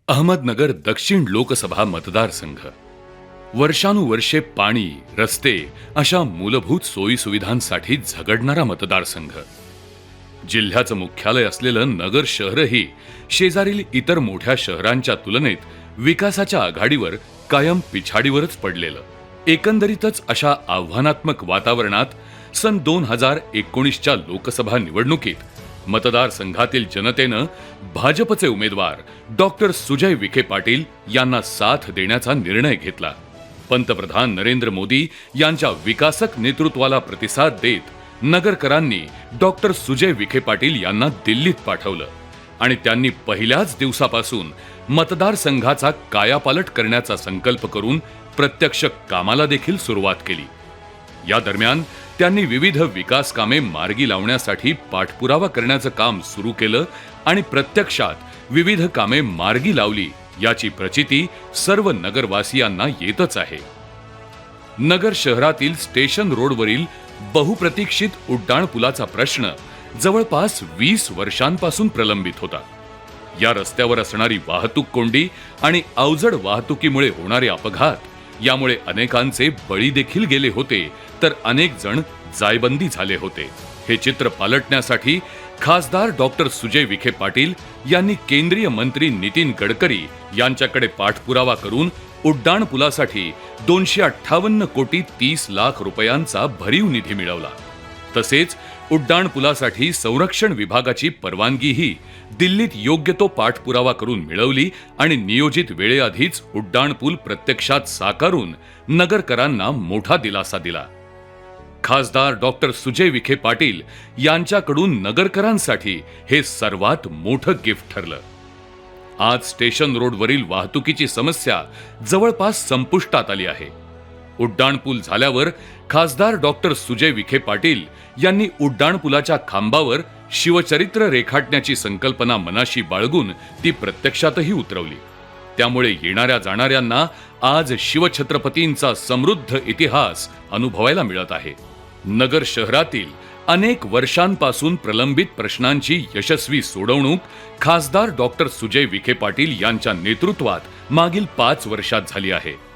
अहमदनगर दक्षिण लोकसभा मतदारसंघ वर्षानुवर्षे पाणी, रस्ते अशा मूलभूत सोयीसुविधांसाठी झगडणारा मतदारसंघ. जिल्ह्याचं मुख्यालय असलेलं नगर शहरही शेजारील इतर मोठ्या शहरांच्या तुलनेत विकासाच्या आघाडीवर कायम पिछाडीवरच पडलेलं. एकंदरीतच अशा आव्हानात्मक वातावरणात सन 2019च्या लोकसभा निवडणुकीत मतदारसंघातील जनतेनं भाजपचे उमेदवार डॉक्टर सुजय विखे पाटील यांना साथ देण्याचा निर्णय घेतला. पंतप्रधान नरेंद्र मोदी यांच्या विकासक नेतृत्वाला प्रतिसाद देत नगरकरांनी डॉक्टर सुजय विखे पाटील यांना दिल्लीत पाठवलं आणि त्यांनी पहिल्याच दिवसापासून मतदारसंघाचा कायापालट करण्याचा संकल्प करून प्रत्यक्ष कामाला देखील सुरुवात केली. या दरम्यान त्यांनी विविध विकास कामे मार्गी लावण्यासाठी पाठपुरावा करण्याचं काम सुरू केलं आणि प्रत्यक्षात विविध कामे मार्गी लावली याची प्रचिती सर्व नगरवासियांना येतच आहे. नगर शहरातील स्टेशन रोडवरील बहुप्रतीक्षित उड्डाण पुलाचा प्रश्न जवळपास 20 वर्षांपासून प्रलंबित होता. या रस्त्यावर असणारी वाहतूक कोंडी आणि अवजड वाहतुकीमुळे होणारे अपघात यामुळे अनेकांचे बळी देखील गेले होते, तर अनेक जण जायबंदी झाले होते. हे चित्र पालटण्यासाठी खासदार डॉक्टर सुजय विखे पाटील यांनी केंद्रीय मंत्री नितीन गडकरी यांच्याकडे पाठपुरावा करून उड्डाण पुलासाठी 258 कोटी 30 लाख रुपयांचा भरीव निधी मिळवला. तसेच उड्डाण पुलासाठी संरक्षण विभागाची परवानगीही दिल्लीत योग्य तो पाठपुरावा करून मिळवली आणि नियोजित वेळेआधीच उड्डाण पूल प्रत्यक्षात साकारून नगरकरांना मोठा दिलासा दिला. खासदार डॉक्टर सुजय विखे पाटील यांच्याकडून नगरकरांसाठी हे सर्वात मोठं गिफ्ट ठरलं. आज स्टेशन रोडवरील वाहतुकीची समस्या जवळपास संपुष्टात आली आहे. उड्डाण पूल झाल्यावर खासदार डॉक्टर सुजय विखे पाटील यांनी उड्डाण पुलाच्या खांबावर शिवचरित्र रेखाटण्याची संकल्पना मनाशी बाळगून ती प्रत्यक्षातही उतरवली. त्यामुळे येणाऱ्या जाणाऱ्यांना आज शिवछत्रपतींचा समृद्ध इतिहास अनुभवायला मिळत आहे. नगर शहरातील अनेक वर्षांपासून प्रलंबित प्रश्नांची यशस्वी सोडवणूक खासदार डॉक्टर सुजय विखे पाटील यांच्या नेतृत्वात मागील 5 वर्षात झाली आहे.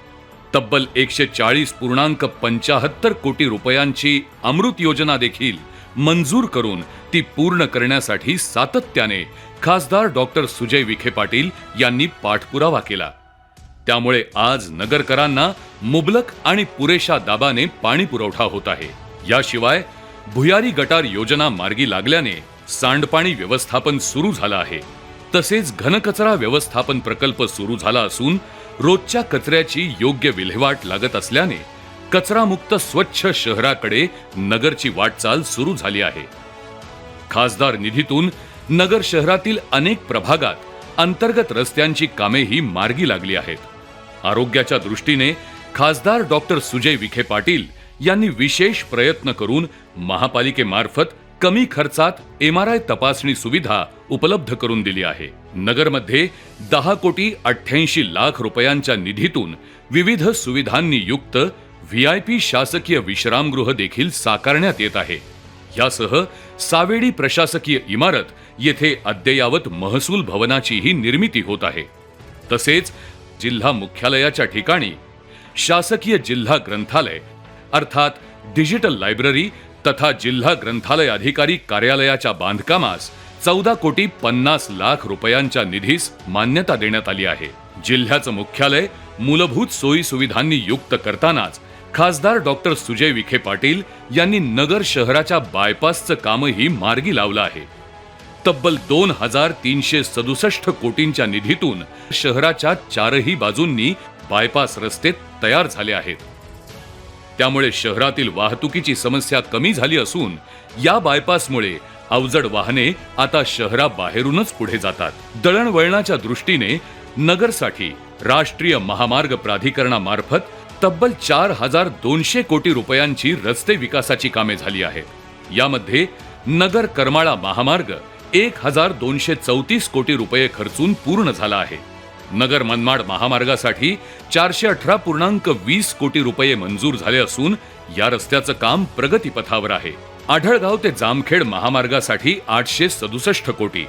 तब्बल 140.75 कोटी रुपयांची अमृत योजना देखील मंजूर करून ती पूर्ण करण्यासाठी सातत्याने खासदार डॉक्टर सुजय विखे पाटील यांनी पाठपुरावा केला. त्यामुळे आज नगरकरांना मुबलक आणि पुरेशा दाबाने पाणी पुरवठा होत आहे. याशिवाय भुयारी गटार योजना मार्गी लागल्याने सांडपाणी व्यवस्थापन सुरू झालं आहे. तसेच घनकचरा व्यवस्थापन प्रकल्प सुरू झाला असून रोजच्या कचऱ्याची योग्य विल्हेवाट लागत असल्याने कचरामुक्त स्वच्छ शहराकडे नगरची वाटचाल सुरू झाली आहे. खासदार निधीतून नगर शहरातील अनेक प्रभागात अंतर्गत रस्त्यांची कामेही मार्गी लागली आहेत. आरोग्याच्या दृष्टीने खासदार डॉक्टर सुजय विखे पाटील यांनी विशेष प्रयत्न करून महापालिकेमार्फत कमी खर्चात MRI तपासणी सुविधा उपलब्ध करून दिली आहे. नगरमध्ये 10 कोटी 88 लाख रुपयांच्या निधीतून विविध सुविधांनी युक्त VIP शासकीय विश्रामगृह देखील साकारण्यात येत आहे. यासह सावेडी प्रशासकीय इमारत येथे अद्ययावत महसूल भवनाचीही निर्मिती होत आहे. तसेच जिल्हा मुख्यालयाच्या ठिकाणी शासकीय जिल्हा ग्रंथालय अर्थात डिजिटल लायब्ररी तथा जिल्हा ग्रंथालय अधिकारी कार्यालयाच्या बांधकामास 14 कोटी 50 लाख रुपयांच्या निधीस मान्यता देण्यात आली आहे. जिल्ह्याचं मुख्यालय मूलभूत सोयी सुविधांनी युक्त करतानाच खासदार डॉक्टर सुजय विखे पाटील यांनी नगर शहराच्या बायपासचं कामही मार्गी लावलं आहे. तब्बल 2367 कोटींच्या निधीतून शहराच्या 4ही बाजूंनी बायपास रस्ते तयार झाले आहेत. त्यामुळे शहरातील वाहतुकीची समस्या कमी झाली असून या बायपासमुळे अवजड वाहने आता शहराबाहेरूनच पुढे जातात. दळणवळणाच्या दृष्टीने नगरसाठी राष्ट्रीय महामार्ग प्राधिकरणामार्फत तब्बल 4200 कोटी रुपयांची रस्ते विकासाची कामे झाली आहेत. यामध्ये नगर करमाळा महामार्ग 1234 कोटी रुपये खर्चून पूर्ण झाला आहे. नगर मनमाड महामार्गासाठी 418.20 कोटी रुपये मंजूर झाले असून या रस्त्याचं काम प्रगतीपथावर आहे. आढळगाव ते जामखेड महामार्गासाठी 867 कोटी,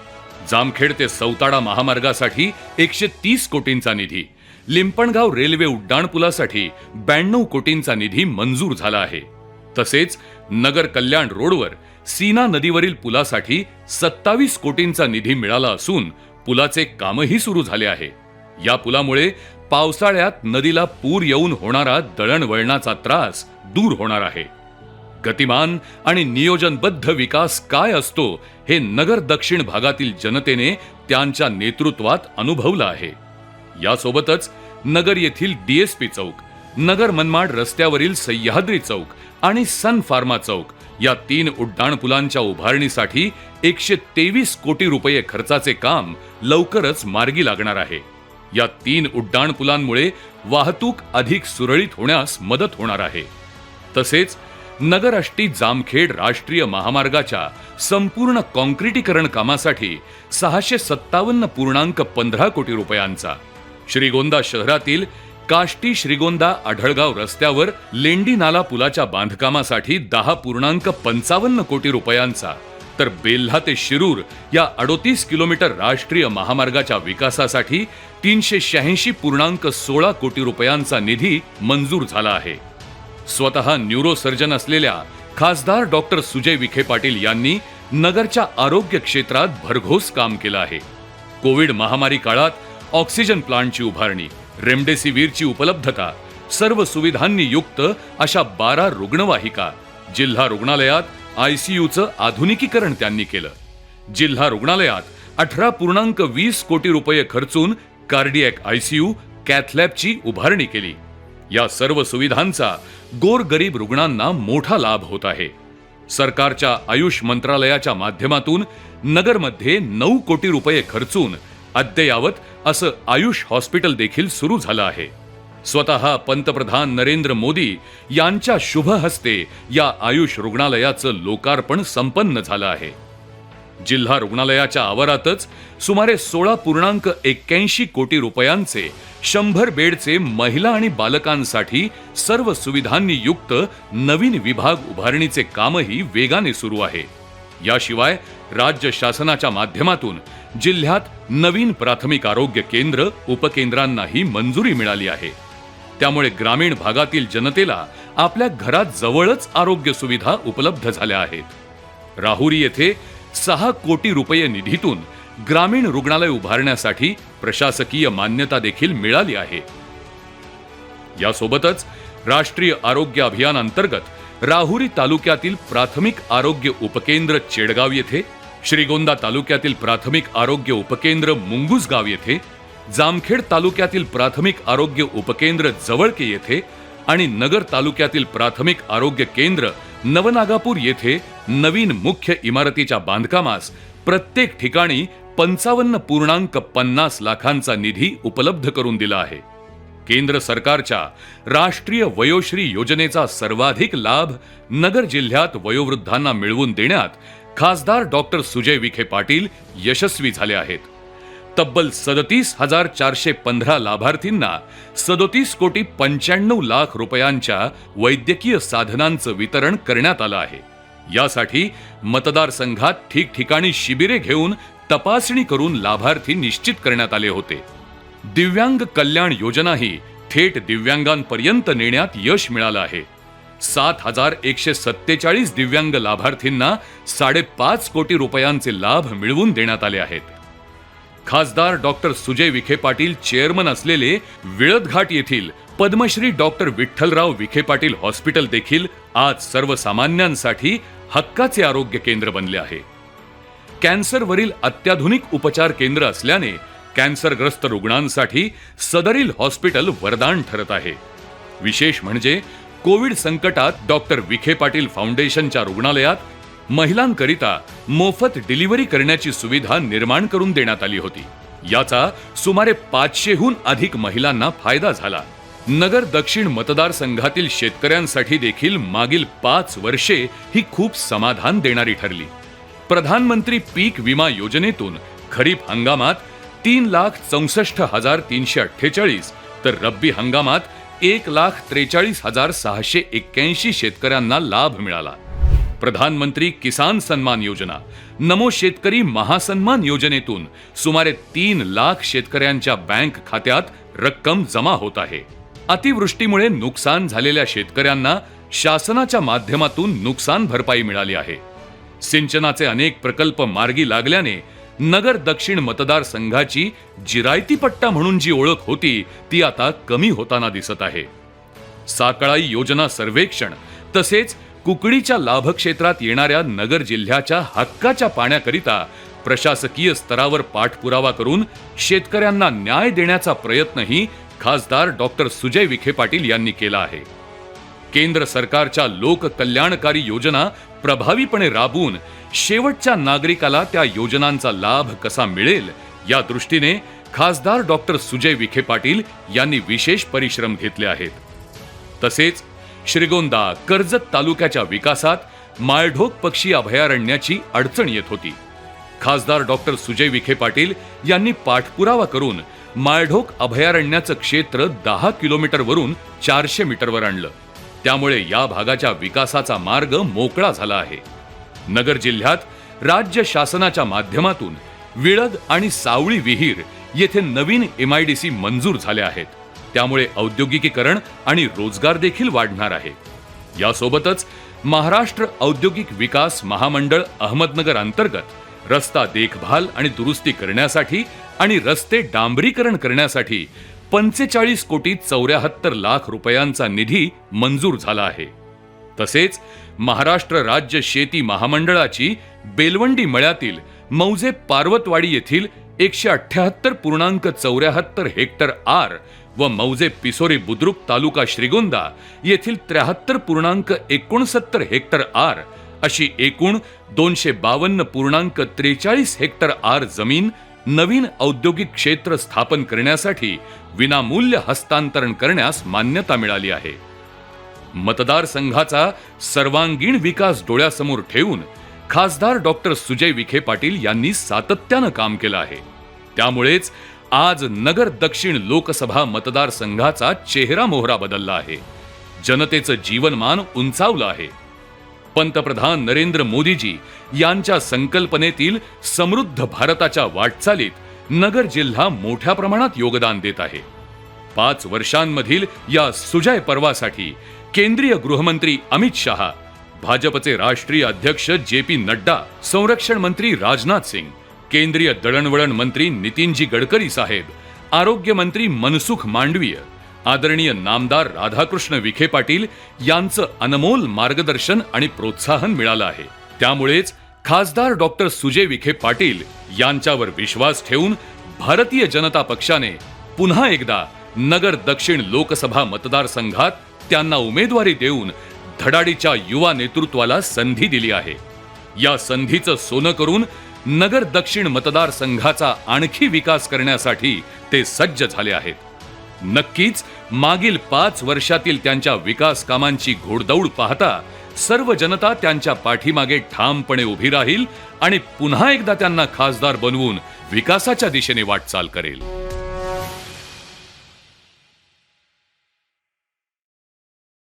जामखेड ते सौताडा महामार्गासाठी 130 कोटींचा निधी, लिंपणगाव रेल्वे उड्डाणपुलासाठी 92 कोटींचा निधी मंजूर झाला आहे. तसेच नगर कल्याण रोडवर सीना नदीवरील पुलासाठी 27 कोटींचा निधी मिळाला असून पुलाचे कामही सुरू झाले आहे. या पुलामुळे पावसाळ्यात नदीला पूर येऊन होणारा दळणवळणाचा त्रास दूर होणार आहे. गतिमान आणि नियोजनबद्ध विकास काय असतो हे नगर दक्षिण भागातील जनतेने त्यांच्या नेतृत्वात अनुभवलं आहे. यासोबतच नगर येथील डीएसपी चौक, नगर मनमाड रस्त्यावरील सह्याद्री चौक आणि सन फार्मा चौक या 3 उड्डाणपुलांच्या उभारणीसाठी 123 कोटी रुपये खर्चाचे काम लवकरच मार्गी लागणार आहे. या 3 उड्डाणपुलांमुळे वाहतूक अधिक सुरळीत होण्यास मदत होणार आहे. तसेच नगर आष्टी जामखेड राष्ट्रीय महामार्गाच्या संपूर्ण कॉन्क्रिटीकरण कामासाठी 657.15 कोटी रुपयांचा, श्रीगोंदा शहरातील काष्टी श्रीगोंदा आढळगाव रस्त्यावर लेंडी नाला पुलाच्या बांधकामासाठी 10.55 कोटी रुपयांचा, तर बेल्हा ते शिरूर या 38 किलोमीटर राष्ट्रीय महामार्गाच्या विकासासाठी 386.16 कोटी रुपयांचा निधी मंजूर झाला आहे. स्वतः न्यूरोसर्जन असलेल्या खासदार डॉक्टर सुजय विखे पाटील यांनी नगरच्या आरोग्य क्षेत्रात भरघोस काम केलं आहे. कोविड महामारी काळात ऑक्सिजन प्लांटची उभारणी, रेमडेसिवीरची उपलब्धता, सर्व सुविधांनी युक्त अशा 12 रुग्णवाहिका, जिल्हा रुग्णालयात आयसीयूचं आधुनिकीकरण त्यांनी केलं. जिल्हा रुग्णालयात 18.20 कोटी रुपये खर्चून कार्डियक आयसीयू, कॅथलॅबची उभारणी केली. या सर्व सुविधांचा गोरगरीब रुग्णांना मोठा लाभ होत आहे. सरकारच्या आयुष मंत्रालयाच्या माध्यमातून नगरमध्ये 9 कोटी रुपये खर्चून अद्ययावत असं आयुष हॉस्पिटल देखील सुरू झालं आहे. स्वतः पंतप्रधान नरेंद्र मोदी यांच्या शुभ हस्ते या आयुष रुग्णालयाचं लोकार्पण संपन्न झालं आहे. जिल्हा रुग्णालयाच्या आवारातच सुमारे 16.81 कोटी रुपयांचे 100 बेडचे महिला आणि बालकांसाठी सर्व सुविधांनी युक्त नवीन विभाग उभारणीचे कामही वेगाने सुरू आहे. याशिवाय राज्य शासनाच्या माध्यमातून जिल्ह्यात नवीन प्राथमिक आरोग्य केंद्र, उपकेंद्रांनाही मंजुरी मिळाली आहे. त्यामुळे ग्रामीण भागातील जनतेला आपल्या घरात जवळच आरोग्य सुविधा उपलब्ध झाल्या आहेत. राहुरी येथे 6 कोटी रुपये निधीतून ग्रामीण रुग्णालय उभारण्यासाठी प्रशासकीय मान्यता देखील मिळाली आहे. यासोबतच राष्ट्रीय आरोग्य अभियान अंतर्गत राहुरी तालुक्यातील प्राथमिक आरोग्य उपकेंद्र चेडगाव येथे, श्रीगोंदा तालुक्यातील प्राथमिक आरोग्य उपकेंद्र मुंगुसगाव येथे, जामखेड तालुक्यातील प्राथमिक आरोग्य उपकेंद्र जवळके येथे आणि नगर तालुक्यातील प्राथमिक आरोग्य केंद्र नवनागापूर येथे नवीन मुख्य इमारतीच्या बांधकामास प्रत्येक ठिकाणी 55.50 लाखांचा निधी उपलब्ध करून दिला आहे. केंद्र सरकारच्या राष्ट्रीय वयोश्री योजनेचा सर्वाधिक लाभ नगर जिल्ह्यात वयोवृद्धांना मिळवून देण्यात खासदार डॉक्टर सुजय विखे पाटील यशस्वी झाले आहेत. तब्बल 37,415 लाभार्थींना 37,95,00,000 रुपयांच्या वैद्यकीय साधनांचं वितरण करण्यात आलं आहे. यासाठी मतदारसंघात ठिकठिकाणी शिबिरे घेऊन तपासणी करून लाभार्थी निश्चित करण्यात आले होते. दिव्यांग कल्याण योजनाही थेट दिव्यांगांपर्यंत नेण्यात यश मिळालं आहे. 7,147 दिव्यांग लाभार्थींना 5.5 कोटी रुपयांचे लाभ मिळवून देण्यात आले आहेत. खासदार डॉक्टर सुजय विखे पाटील चेअरमन असलेले विळदघाट येथील पद्मश्री डॉक्टर विठ्ठलराव विखे पाटील हॉस्पिटल देखील आज सर्वसामान्यांसाठी हक्काचे आरोग्य केंद्र बनले आहे. कॅन्सरवरील अत्याधुनिक उपचार केंद्र असल्याने कॅन्सरग्रस्त रुग्णांसाठी सदरील हॉस्पिटल वरदान ठरत आहे. विशेष म्हणजे कोविड संकटात डॉक्टर विखे पाटील फाउंडेशनच्या रुग्णालयात महिलांकरिता मोफत डिलिव्हरी करण्याची सुविधा निर्माण करून देण्यात आली होती. याचा सुमारे 500हून अधिक महिलांना फायदा झाला. नगर दक्षिण मतदारसंघातील शेतकऱ्यांसाठी देखील मागील 5 वर्षे ही खूप समाधान देणारी ठरली. प्रधानमंत्री पीक विमा योजनेतून खरीप हंगामात 3,64,348 तर रब्बी हंगामात 1,43,681 शेतकऱ्यांना लाभ मिळाला. प्रधानमंत्री किसान सन्मान योजना, नमो शेतकरी महासन्मान योजनेतून सुमारे 3 लाख शेतकऱ्यांच्या बँक खात्यात रक्कम जमा होत आहे. अतिवृष्टीमुळे नुकसान झालेल्या शेतकऱ्यांना शासनाच्या माध्यमातून नुकसान भरपाई मिळाली आहे. सिंचनाचे अनेक प्रकल्प मार्गी लागल्याने नगर दक्षिण मतदारसंघाची जिरायती पट्टा म्हणून जी ओळख होती ती आता कमी होताना दिसत आहे. साकळाई योजना सर्वेक्षण तसेच कुकडीच्या लाभक्षेत्रात येणाऱ्या नगर जिल्ह्याच्या हक्काच्या पाण्याकरिता प्रशासकीय स्तरावर पाठपुरावा करून शेतकऱ्यांना न्याय देण्याचा प्रयत्नही खासदार डॉक्टर सुजय विखे पाटील यांनी केला आहे. केंद्र सरकारच्या लोककल्याणकारी योजना प्रभावीपणे राबवून शेवटच्या नागरिकाला त्या योजनांचा लाभ कसा मिळेल या दृष्टीने खासदार डॉक्टर सुजय विखे पाटील यांनी विशेष परिश्रम घेतले आहेत. तसेच श्रीगोंदा कर्जत तालुक्याच्या विकासात माळढोक पक्षी अभयारण्याची अडचण येत होती. खासदार डॉक्टर सुजय विखे पाटील यांनी पाठपुरावा करून माळढोक अभयारण्याचं क्षेत्र 10 किलोमीटरवरून 400 मीटरवर आणलं. त्यामुळे या भागाच्या विकासाचा मार्ग मोकळा झाला आहे. नगर जिल्ह्यात राज्य शासनाच्या माध्यमातून विळद आणि सावळी विहीर येथे नवीन MIDC मंजूर झाले आहेत. त्यामुळे औद्योगिकीकरण आणि रोजगार देखील वाढणार आहे. यासोबतच महाराष्ट्र औद्योगिक विकास महामंडळ अहमदनगर अंतर्गत रस्ता देखभाल आणि दुरुस्ती करण्यासाठी आणि रस्ते डांबरीकरण करण्यासाठी 45 कोटी 74 लाख रुपयांचा निधी मंजूर झाला आहे. तसेच महाराष्ट्र राज्य शेती महामंडळाची बेलवंडी मळ्यातील मौजे पार्वतवाडी येथील 178.74 हेक्टर आर व मौजे पिसोरी बुद्रुक तालुका श्रीगोंदा येथील 73.69 हेक्टर आर अशी एकूण 252.43 हेक्टर आर जमीन नवीन औद्योगिक क्षेत्र स्थापन करण्यासाठी विनामूल्य हस्तांतरण करण्यास मान्यता मिळाली आहे. मतदारसंघाचा सर्वांगीण विकास डोळ्यासमोर ठेवून खासदार डॉक्टर सुजय विखे पाटील यांनी सातत्यानं काम केलं आहे. त्यामुळेच आज नगर दक्षिण लोकसभा मतदारसंघाचा चेहरा मोहरा बदलला आहे. जनतेचं जीवनमान उंचावलं आहे. पंतप्रधान नरेंद्र मोदीजी यांच्या संकल्पनेतील समृद्ध भारताच्या वाटचालीत नगर जिल्हा मोठ्या प्रमाणात योगदान देत आहे. 5 वर्षांमधील या सुजय पर्वासाठी केंद्रीय गृहमंत्री अमित शहा, भाजपचे राष्ट्रीय अध्यक्ष JP नड्डा, संरक्षण मंत्री राजनाथ सिंग, केंद्रीय दळणवळण मंत्री नितीनजी गडकरी साहेब, आरोग्य मंत्री मनसुख मांडवीय, आदरणीय नामदार राधाकृष्ण विखे पाटील यांचं अनमोल मार्गदर्शन आणि प्रोत्साहन मिळालं आहे. त्यामुळेच खासदार डॉक्टर सुजय विखे पाटील यांच्यावर विश्वास ठेवून भारतीय जनता पक्षाने पुन्हा एकदा नगर दक्षिण लोकसभा मतदारसंघात त्यांना उमेदवारी देऊन धडाडीच्या युवा नेतृत्वाला संधी दिली आहे. या संधीचं सोनं करून नगर दक्षिण मतदारसंघाचा आणखी विकास करण्यासाठी ते सज्ज झाले आहेत. नक्कीच मागील 5 वर्षातील त्यांच्या विकास कामांची घोडदौड पाहता सर्व जनता त्यांच्या पाठीमागे ठामपणे उभी राहील आणि पुन्हा एकदा त्यांना खासदार बनवून विकासाच्या दिशेने वाटचाल करेल.